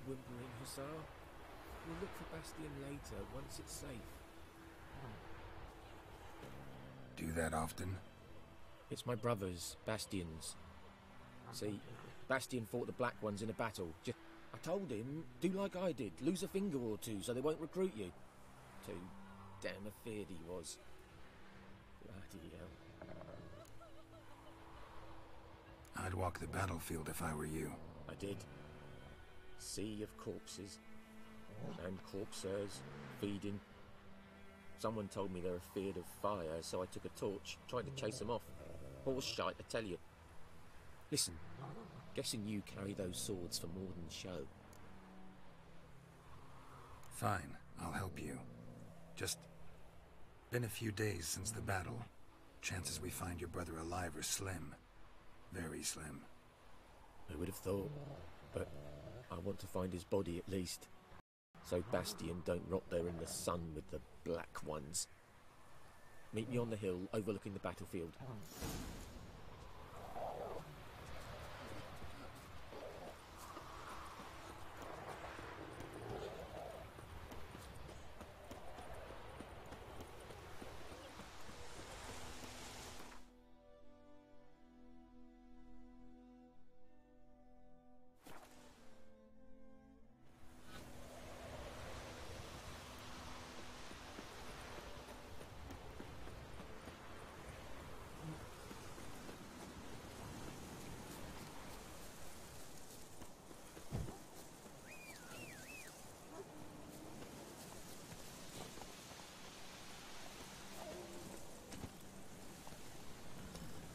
whimpering, Hussar. We'll look for Bastion later, once it's safe. Do that often? It's my brother's, Bastion's. See, Bastion fought the Black Ones in a battle. I told him, do like I did, lose a finger or two so they won't recruit you. Too damn afeard he was. Bloody hell. I'd walk the battlefield if I were you. I did. Sea of corpses. And corpsers, feeding. Someone told me they're afeard of fire, so I took a torch, tried to chase them off. Horse shite, I tell you. Listen, guessing you carry those swords for more than show. Fine, I'll help you. Just been a few days since the battle. Chances we find your brother alive are slim. Very slim. I would have thought, but I want to find his body at least. So Bastion don't rot there in the sun with the Black Ones. Meet me on the hill overlooking the battlefield.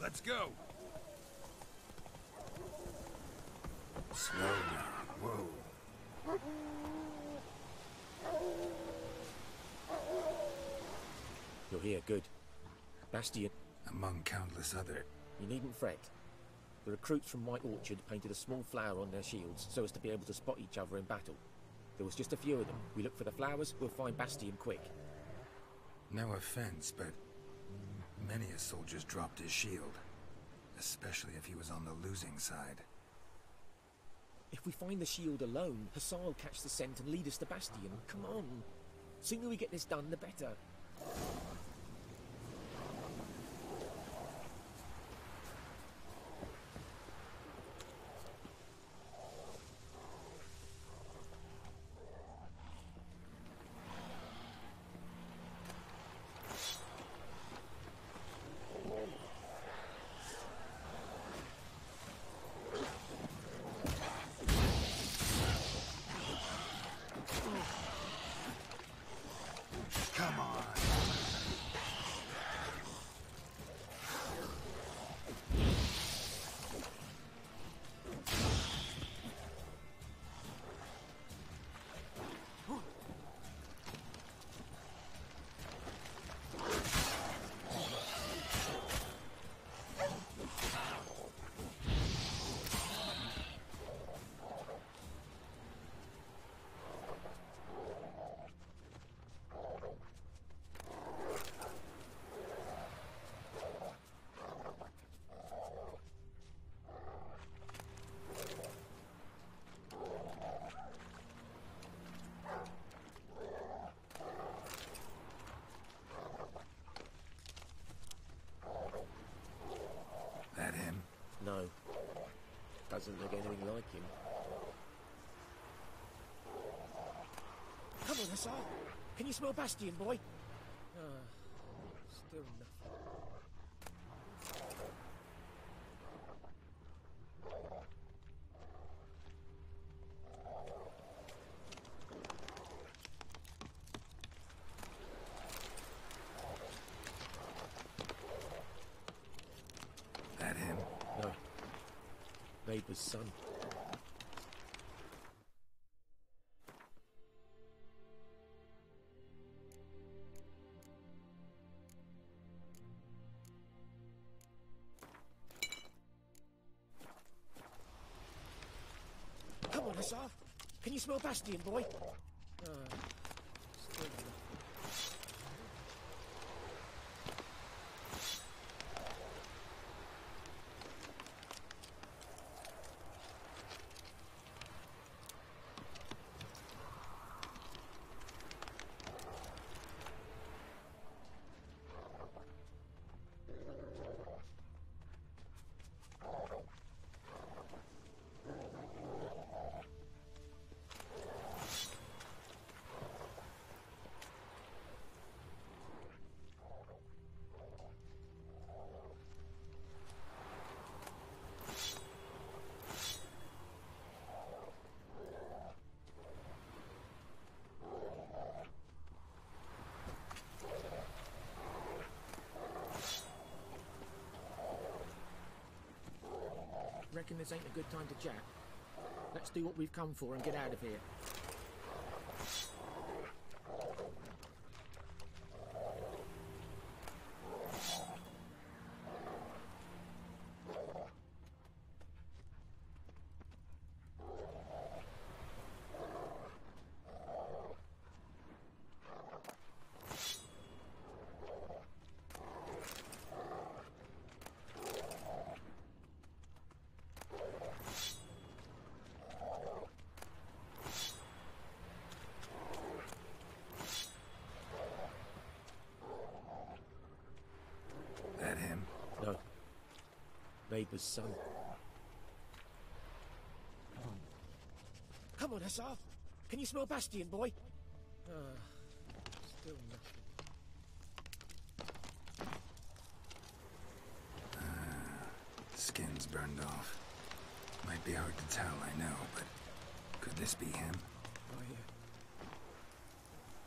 Let's go! Slow down. Whoa. You're here, good. Bastion. Among countless other. You needn't fret. The recruits from White Orchard painted a small flower on their shields so as to be able to spot each other in battle. There was just a few of them. We look for the flowers, we'll find Bastion quick. No offense, but many a soldier's dropped his shield. Especially if he was on the losing side. If we find the shield alone, Hussar will catch the scent and lead us to Bastion. Come on. Sooner we get this done, the better. Come on! That him? No. Doesn't look anything like him. Come on, Hussar. Can you smell Bastion, boy? Still nothing. That him? No. Neighbour's son. Come on, Hussar. Can you smell Bastion, boy? Still nothing. reckon this ain't a good time to chat? Let's do what we've come for and get out of here. That him? No. Neighbour's son. Come on, Hussar. Can you smell Bastion, boy? Still nothing. Skin's burned off. Might be hard to tell, I know, but could this be him? Oh, yeah.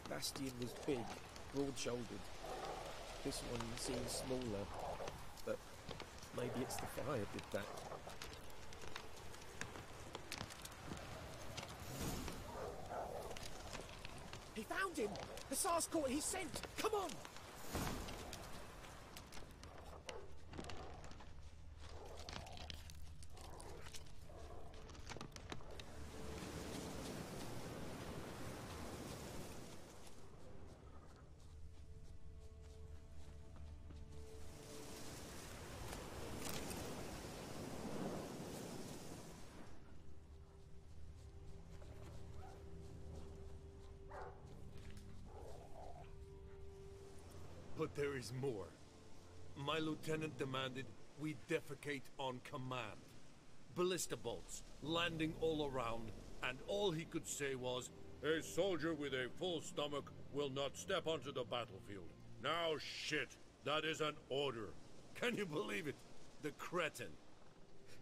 Bastion was big, broad-shouldered. This one seems smaller, but maybe it's the fire did that. He found him! Hussar's caught his scent! Come on! But there is more. My lieutenant demanded we defecate on command. Ballista bolts, landing all around, and all he could say was, "A soldier with a full stomach will not step onto the battlefield." Now shit, that is an order. Can you believe it? The cretin.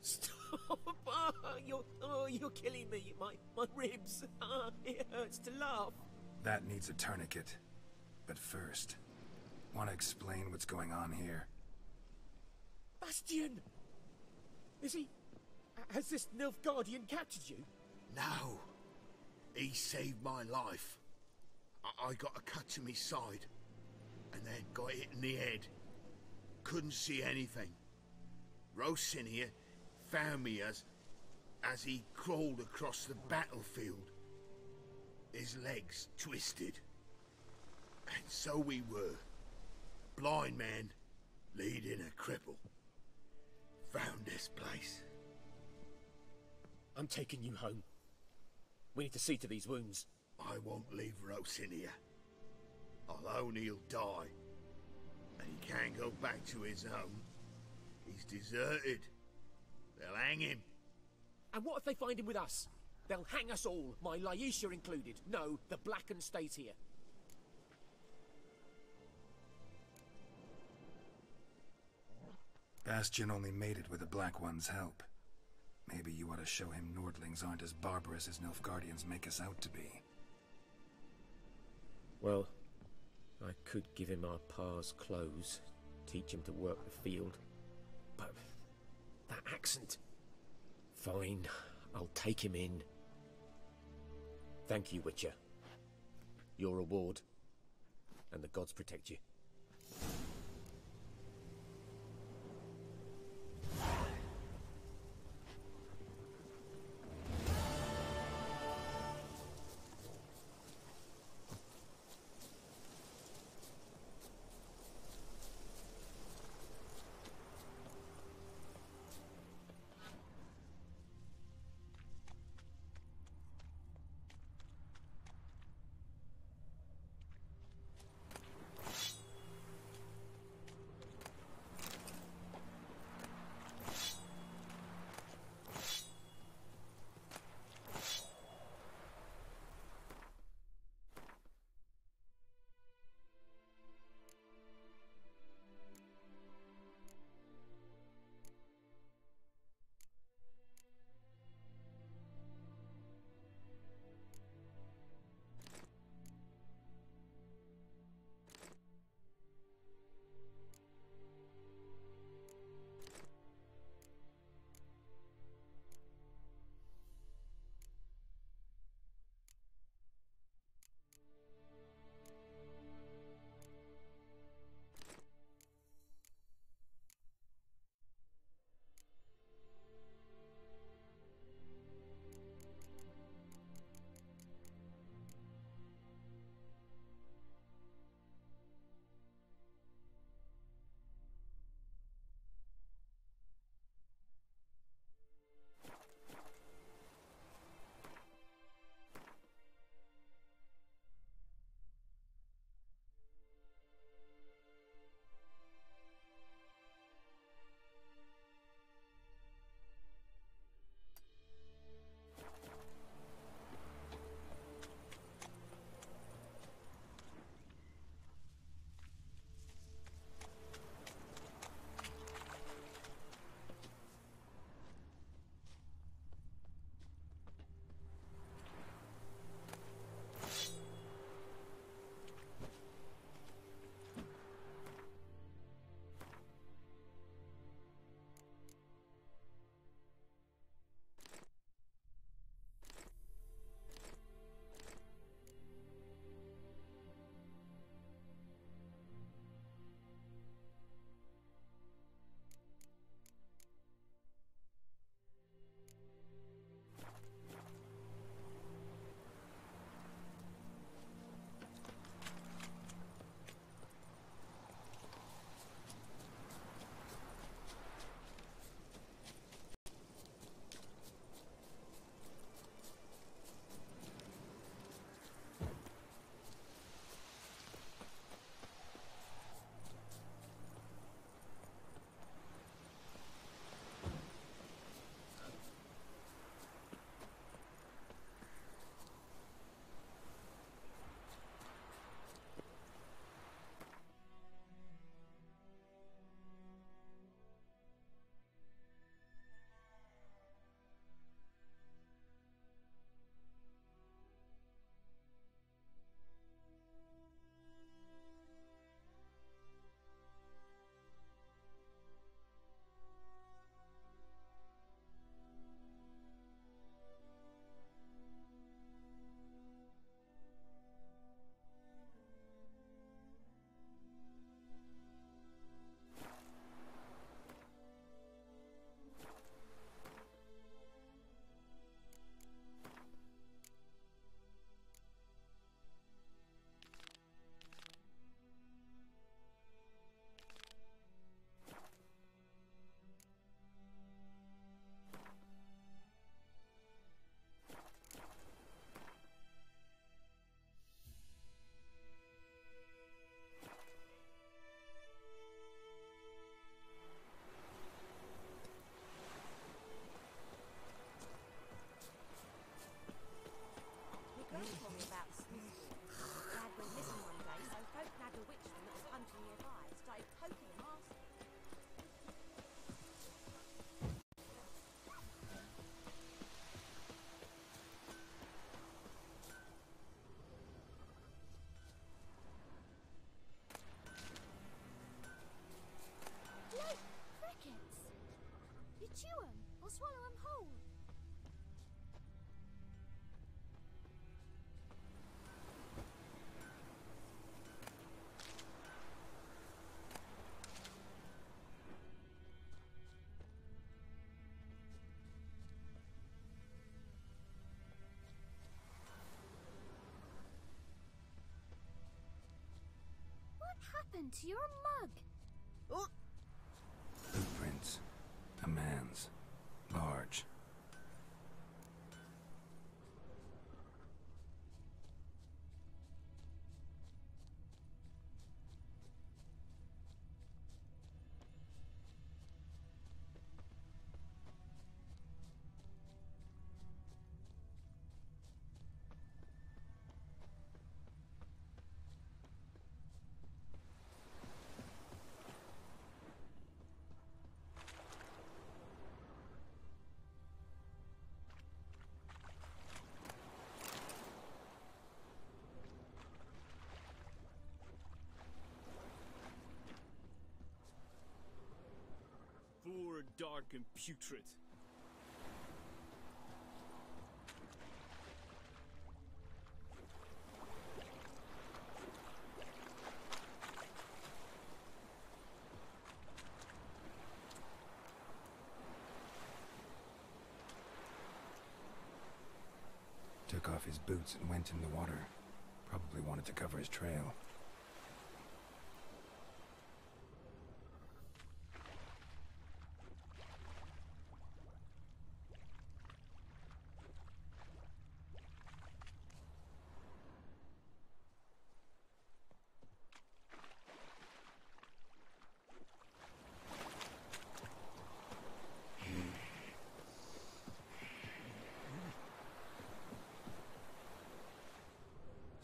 Stop! You're killing me. My ribs. It hurts to laugh. That needs a tourniquet. But first, want to explain what's going on here? Bastion! Is he... Has this Nilfgaardian captured you? No. He saved my life. I got a cut to my side, and then got hit in the head. Couldn't see anything. Rosinia found me as he crawled across the battlefield. His legs twisted. And so we were. Blind man leading a cripple. Found this place. I'm taking you home. We need to see to these wounds. I won't leave Rosinia. Alone he'll die. And he can't go back to his home. He's deserted. They'll hang him. And what if they find him with us? They'll hang us all, my Laisha included. No, the Blacken stays here. Bastion only made it with the Black One's help. Maybe you ought to show him Nordlings aren't as barbarous as Nilfgaardians make us out to be. Well, I could give him our pa's clothes, teach him to work the field. But that accent... Fine, I'll take him in. Thank you, Witcher. Your reward. And the gods protect you. chew 'em or swallow 'em whole. What happened to your mug? Oh. Footprints. A man's. Large. Poor, dark, and putrid. Took off his boots and went in the water. Probably wanted to cover his trail.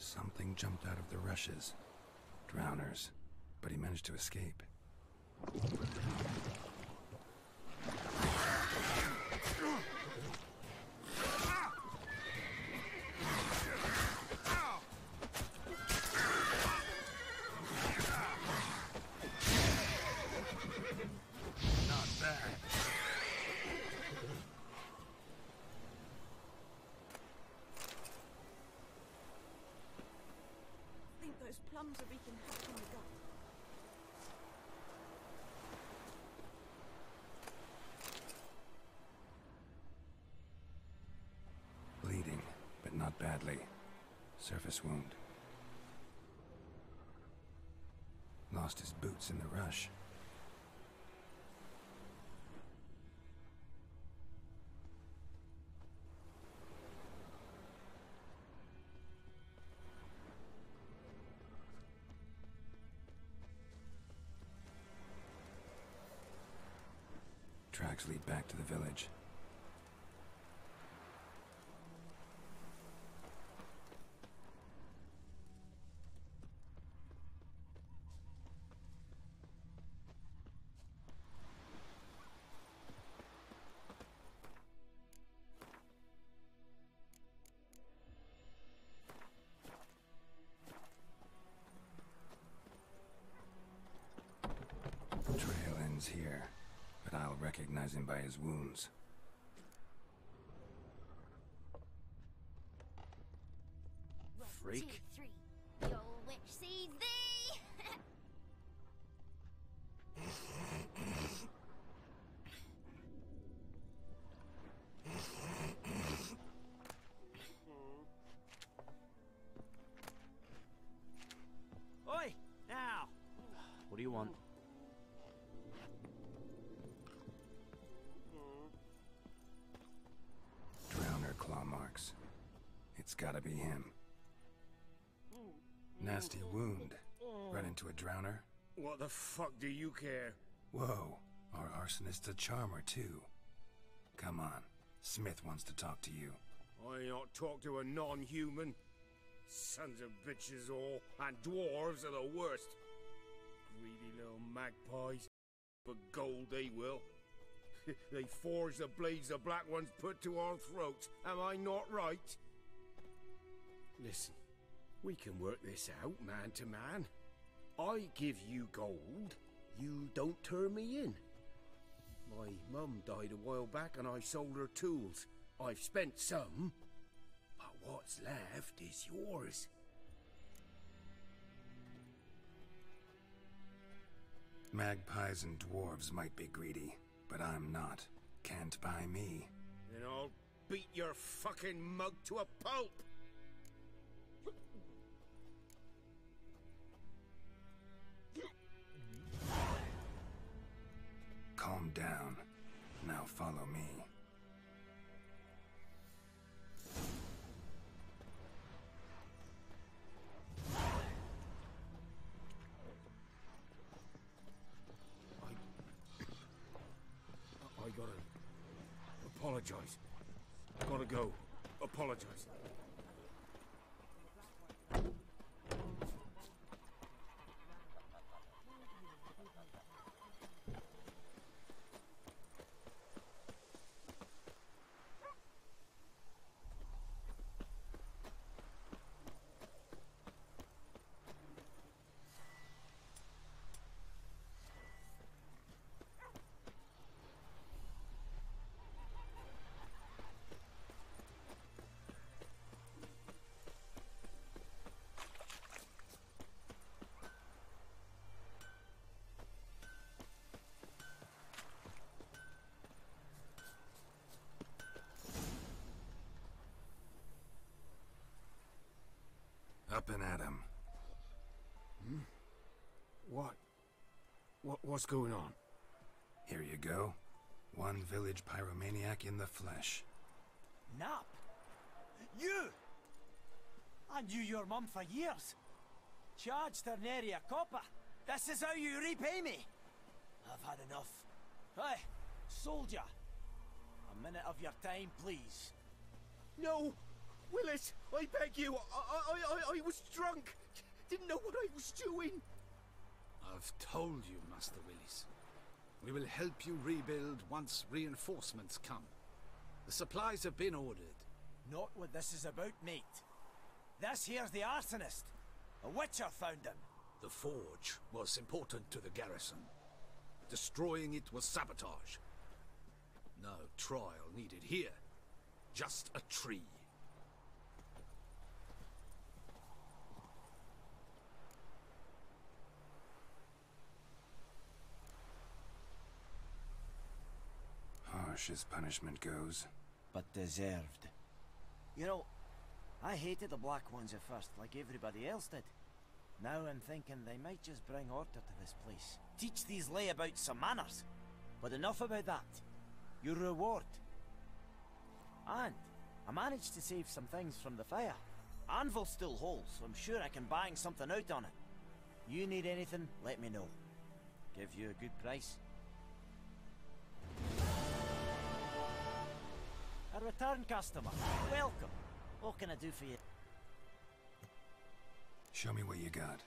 Something jumped out of the rushes. Drowners. But he managed to escape. Not bad. I think those plums are wreaking havoc in the gut. Bleeding, but not badly. Surface wound. Lost his boots in the rush. Tracks lead back to the village. Trail ends here, but I'll recognize him by his wounds. Freak. 1, 2, 3. Your witch sees thee! Oi! Now! What do you want? Drowner claw marks. It's gotta be him. Nasty wound. Run into a drowner? What the fuck do you care? Whoa, our arsonist's a charmer too. Come on, Smith wants to talk to you. I ain't not talk to a non-human. Sons of bitches all, and dwarves are the worst. Greedy little magpies. For gold they will. They forge the blades the black ones put to our throats. Am I not right? Listen, we can work this out man to man. I give you gold, you don't turn me in. My mum died a while back and I sold her tools. I've spent some, but what's left is yours. Magpies and dwarves might be greedy, but I'm not. Can't buy me. Then I'll beat your fucking mug to a pulp! Calm down. Now follow me. I gotta apologize. Gotta go. Apologize. Up and at 'em. What's going on? Here you go. One village pyromaniac in the flesh. Nap? You! I knew your mum for years. Charged her nary a copper. This is how you repay me. I've had enough. Hey, soldier. A minute of your time, please. No! Willis, I beg you. I was drunk. Didn't know what I was doing. I've told you, Master Willis. We will help you rebuild once reinforcements come. The supplies have been ordered. Not what this is about, mate. This here's the arsonist. A witcher found him. The forge was important to the garrison. Destroying it was sabotage. No trial needed here. Just a tree. Harsh as punishment goes. But deserved. You know, I hated the Black Ones at first, like everybody else did. Now I'm thinking they might just bring order to this place. Teach these layabouts some manners. But enough about that. Your reward. And I managed to save some things from the fire. Anvil still holds, so I'm sure I can bang something out on it. You need anything, let me know. Give you a good price. A return customer. Welcome. What can I do for you? Show me what you got.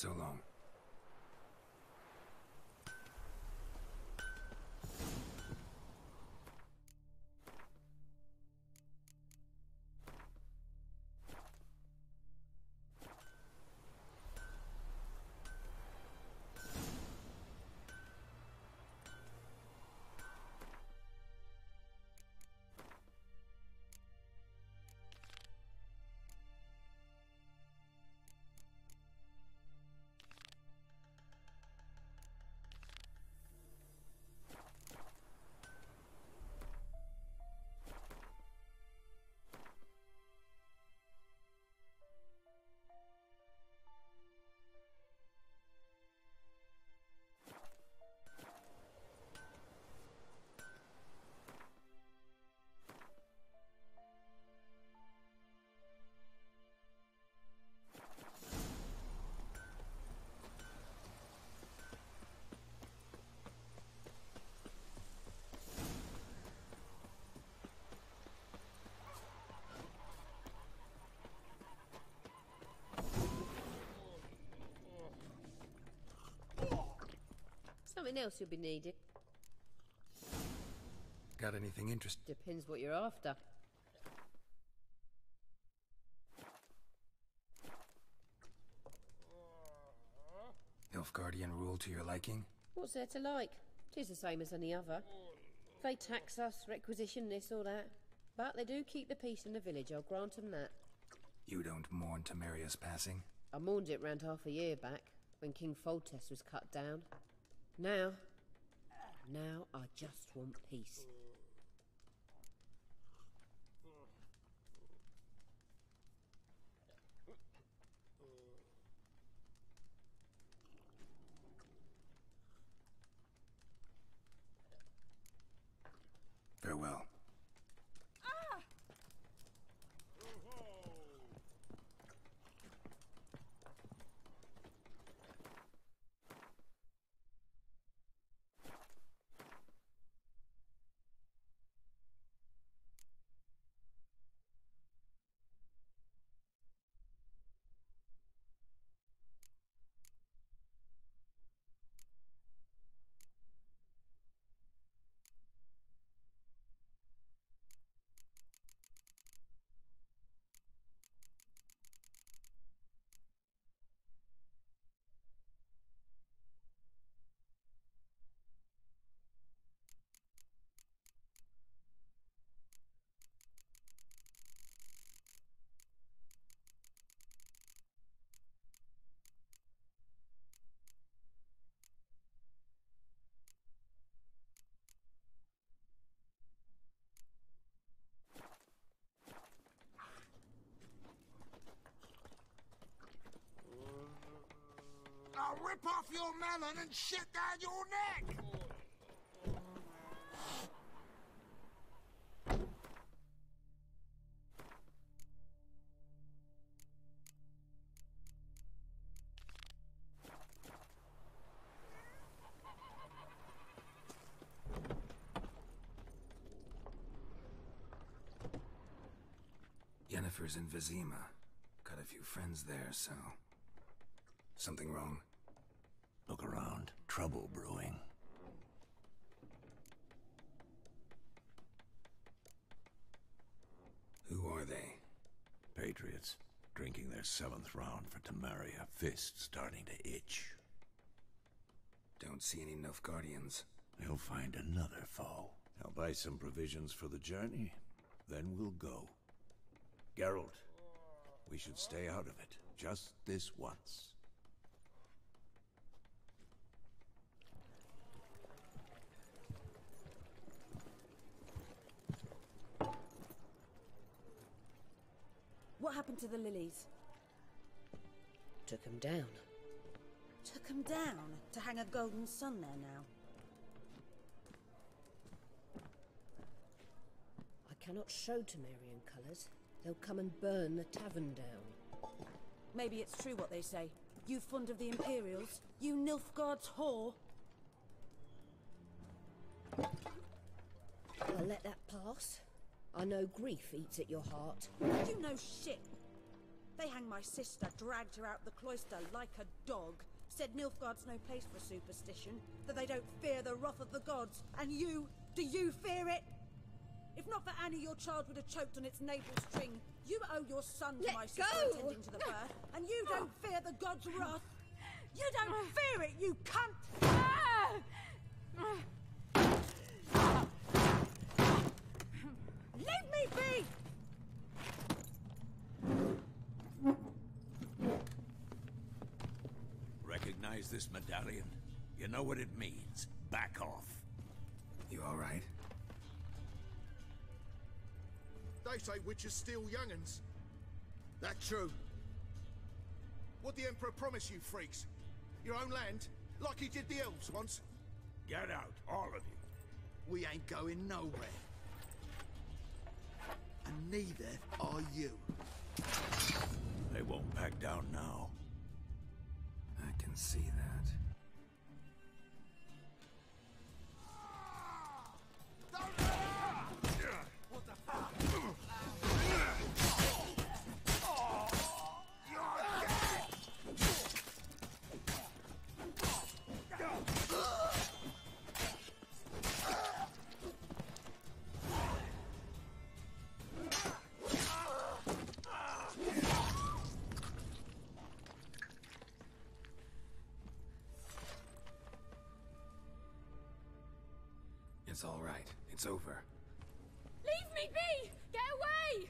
So long. Something else you'll be needing. Got anything interesting? Depends what you're after. Nilfgaardian rule to your liking? What's there to like? 'Tis the same as any other. They tax us, requisition this or that. But they do keep the peace in the village, I'll grant 'em that. You don't mourn Temeria's passing? I mourned it round half a year back, when King Foltest was cut down. Now I just want peace. Farewell. I'll rip off your melon and shit down your neck! Yennefer's in Vizima. Got a few friends there, so... Something wrong? Look around. Trouble brewing. Who are they? Patriots. Drinking their 7th round for Temeria. Fists starting to itch. Don't see any Nilfgaardians. They'll find another foe. I'll buy some provisions for the journey. Then we'll go. Geralt, we should stay out of it. Just this once. What happened to the lilies? Took 'em down. Took 'em down to hang a golden sun there now. I cannot show Temerian colours. They'll come and burn the tavern down. Maybe it's true what they say. You fond of the Imperials? You Nilfgaard's whore? I'll let that pass. I know grief eats at your heart. You know shit. They hanged my sister, dragged her out the cloister like a dog. Said Nilfgaard's no place for superstition, that they don't fear the wrath of the gods. And you, do you fear it? If not for Annie, your child would have choked on its navel string. You owe your son to my sister attending to the birth, and you don't fear the gods' wrath. You don't fear it, you cunt! Leave me be! Recognize this medallion? You know what it means. Back off. You all right? They say witches steal young'uns. That true? What'd the Emperor promise you, freaks? Your own land? Like he did the elves once? Get out, all of you. We ain't going nowhere. And neither are you. They won't back down now. I can see that. What the fuck? It's all right. It's over. Leave me be! Get away!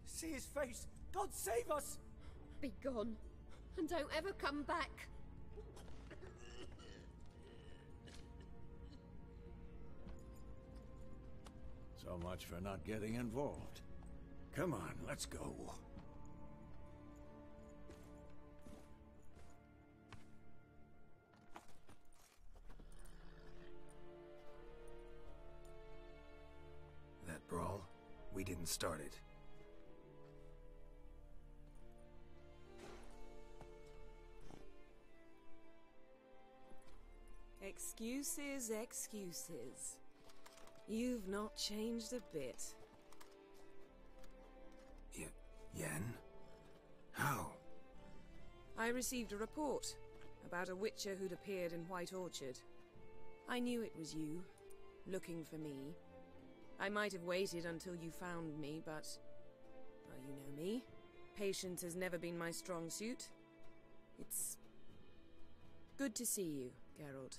See his face! God save us! Be gone, and don't ever come back. So much for not getting involved. Come on, let's go. That brawl, we didn't start it. Excuses, excuses. You've not changed a bit. Yen? How? I received a report about a witcher who'd appeared in White Orchard. I knew it was you, looking for me. I might have waited until you found me, but... well, you know me. Patience has never been my strong suit. It's... good to see you, Geralt.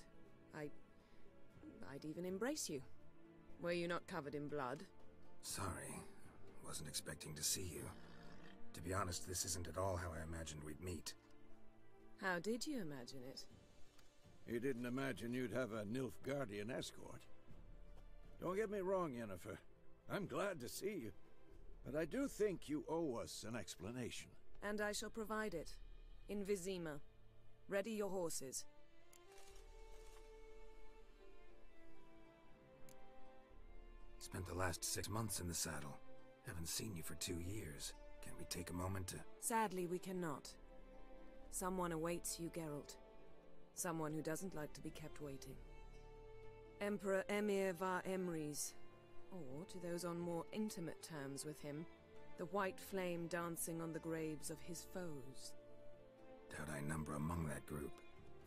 I'd even embrace you. Were you not covered in blood? Sorry. Wasn't expecting to see you. To be honest, this isn't at all how I imagined we'd meet. How did you imagine it? You didn't imagine you'd have a Nilfgaardian escort. Don't get me wrong, Yennefer. I'm glad to see you. But I do think you owe us an explanation. And I shall provide it. In Vizima. Ready your horses. Spent the last 6 months in the saddle. Haven't seen you for 2 years. Can't we take a moment to... Sadly, we cannot. Someone awaits you, Geralt. Someone who doesn't like to be kept waiting. Emperor Emir var Emrys. Or, to those on more intimate terms with him, the white flame dancing on the graves of his foes. Doubt I number among that group.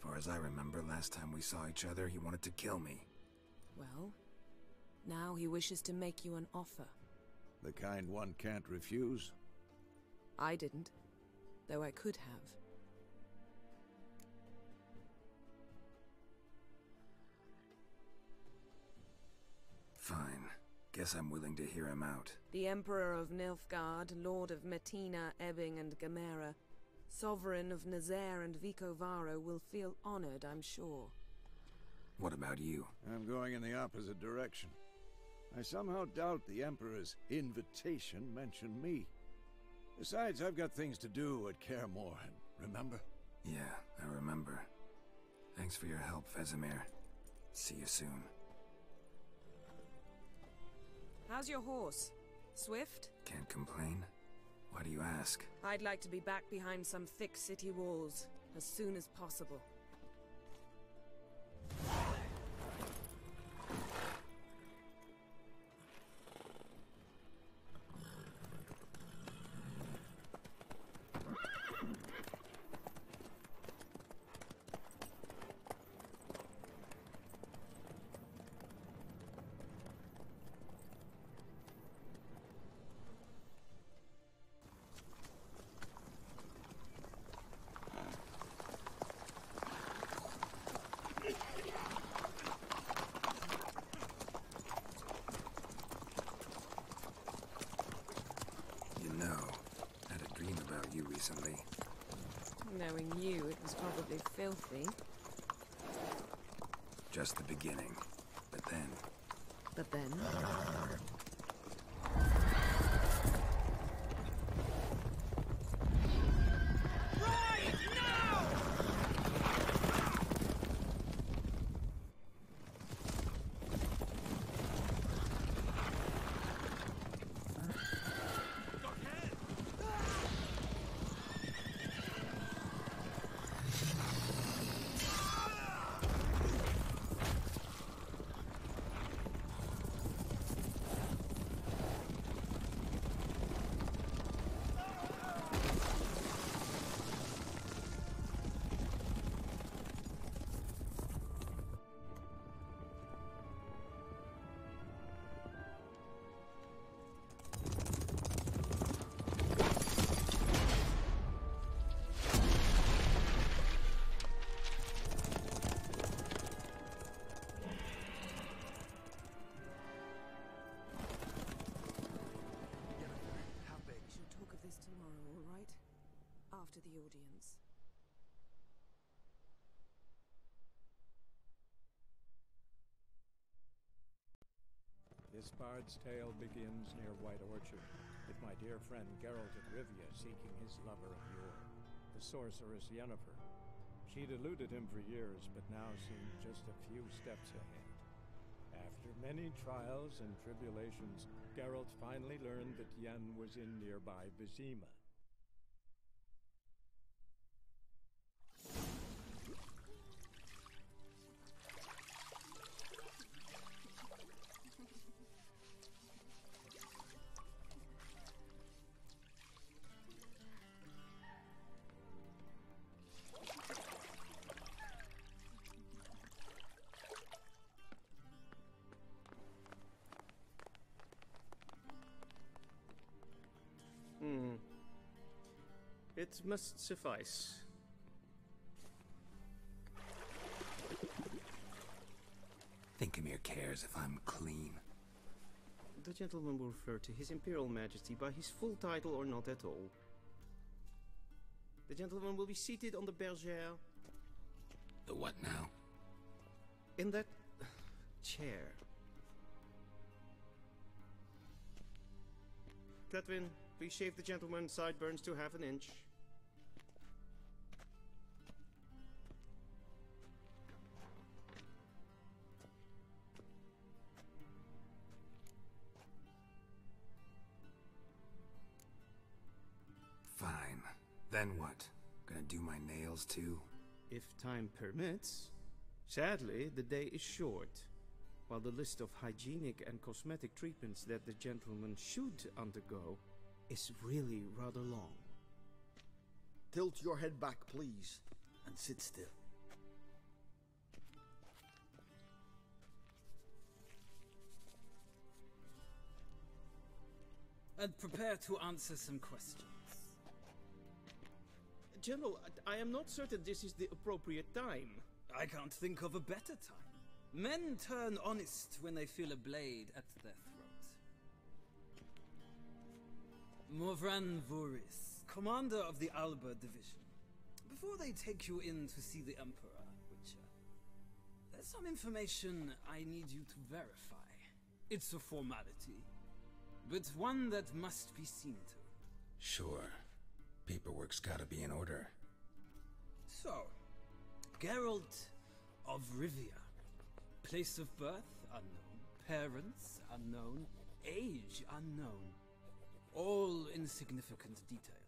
Far as I remember, last time we saw each other, he wanted to kill me. Well, now he wishes to make you an offer. The kind one can't refuse? I didn't, though I could have. Fine. Guess I'm willing to hear him out. The Emperor of Nilfgaard, Lord of Metina, Ebbing and Gamera, Sovereign of Nazaire and Vicovaro will feel honored, I'm sure. What about you? I'm going in the opposite direction. I somehow doubt the Emperor's invitation mentioned me. Besides, I've got things to do at Kaer Morhen, remember? Yeah, I remember. Thanks for your help, Vesemir. See you soon. How's your horse? Swift? Can't complain. Why do you ask? I'd like to be back behind some thick city walls as soon as possible. you recently? Knowing you, it was probably filthy. Just the beginning. But then... But then? After the audience. This bard's tale begins near White Orchard, with my dear friend Geralt of Rivia seeking his lover of yore, the sorceress Yennefer. She'd eluded him for years, but now seemed just a few steps ahead. After many trials and tribulations, Geralt finally learned that Yen was in nearby Vizima. It must suffice. Think Emir cares if I'm clean? The gentleman will refer to His Imperial Majesty by his full title or not at all. The gentleman will be seated on the bergère. The what now? In that chair. Cletwin, please shave the gentleman's sideburns to half an inch. Fine. Then what? Gonna do my nails too? If time permits. Sadly, the day is short, while the list of hygienic and cosmetic treatments that the gentleman should undergo is really rather long. Tilt your head back, please, and sit still. And prepare to answer some questions. General, I am not certain this is the appropriate time. I can't think of a better time. Men turn honest when they feel a blade at their throat. Morvran Voris, commander of the Alba Division. Before they take you in to see the Emperor, Witcher, there's some information I need you to verify. It's a formality, but one that must be seen to. Sure. Paperwork's gotta be in order. So, Geralt of Rivia. Place of birth unknown. Parents unknown. Age unknown. All insignificant details.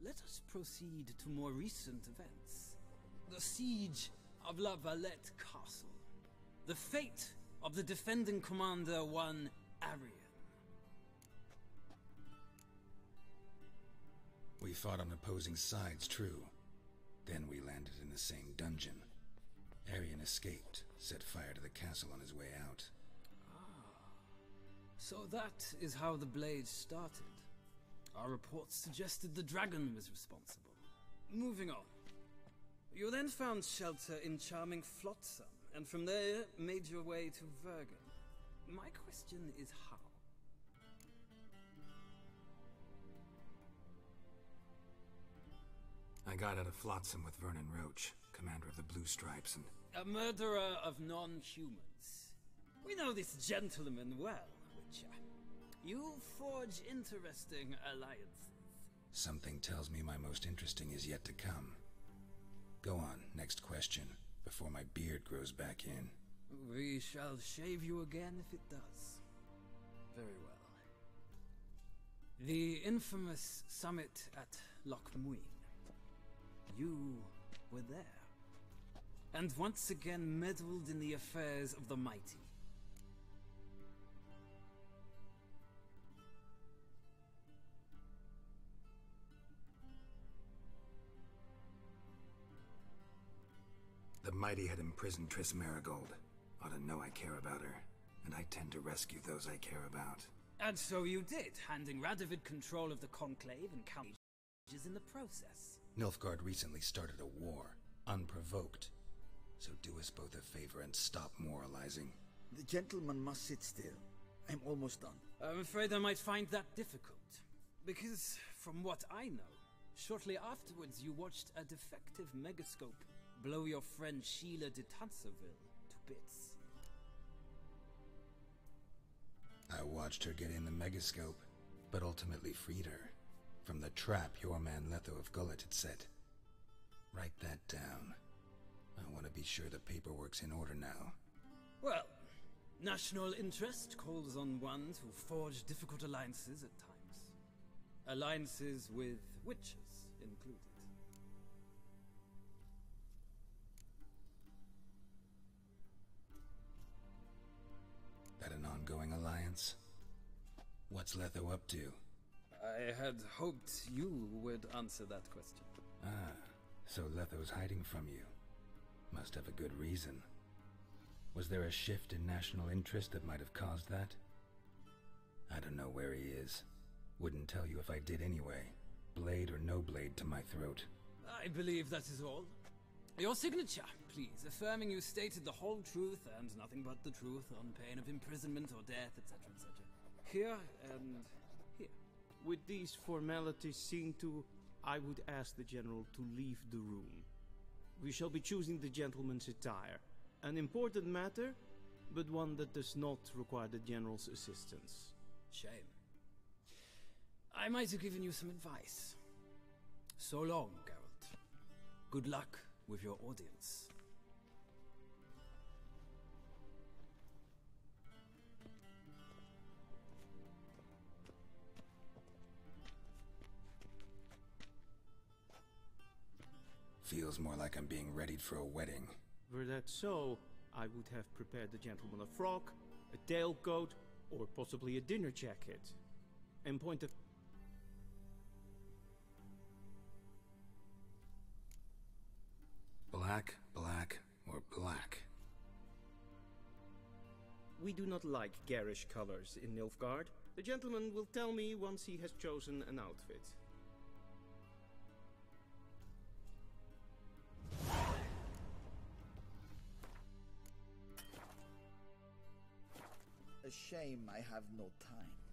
Let us proceed to more recent events. The siege of La Valette Castle. The fate of the defending commander, one Arian. We fought on opposing sides, true. Then we landed in the same dungeon. Arian escaped, set fire to the castle on his way out. So that is how the blade started. Our reports suggested the dragon was responsible. Moving on. You then found shelter in charming Flotsam, and from there made your way to Vergen. My question is how? got out of Flotsam with Vernon Roach, commander of the Blue Stripes, and... A murderer of non-humans. We know this gentleman well, Witcher. You forge interesting alliances. Something tells me my most interesting is yet to come. Go on, next question, before my beard grows back in. We shall shave you again if it does. Very well. The infamous summit at Loch Muin. You were there. And once again meddled in the affairs of the mighty. The mighty had imprisoned Triss Marigold. Ought to know I care about her, and I tend to rescue those I care about. And so you did, handing Radovid control of the Conclave and counties in the process. Nilfgaard recently started a war, unprovoked. So do us both a favor and stop moralizing. The gentleman must sit still. I'm almost done. I'm afraid I might find that difficult. Because, from what I know, shortly afterwards you watched a defective megascope blow your friend Sheila de Tanserville to bits. I watched her get in the megascope, but ultimately freed her from the trap your man Letho of Gullet had set. Write that down. I want to be sure the paperwork's in order now. Well, national interest calls on one to forge difficult alliances at times. Alliances with witches included. That an ongoing alliance? What's Letho up to? I had hoped you would answer that question. Ah, so Letho's hiding from you. Must have a good reason. Was there a shift in national interest that might have caused that? I don't know where he is. Wouldn't tell you if I did anyway. Blade or no blade to my throat. I believe that is all. Your signature, please, affirming you stated the whole truth and nothing but the truth on pain of imprisonment or death, etc., etc. Here and here. With these formalities seen to, I would ask the General to leave the room. We shall be choosing the gentleman's attire. An important matter, but one that does not require the General's assistance. Shame. I might have given you some advice. So long, Geralt. Good luck with your audience. Feels more like I'm being readied for a wedding. Were that so, I would have prepared the gentleman a frock, a tailcoat, or possibly a dinner jacket. In point of... Black, black, or black? We do not like garish colors in Nilfgaard. The gentleman will tell me once he has chosen an outfit. A shame I have no time.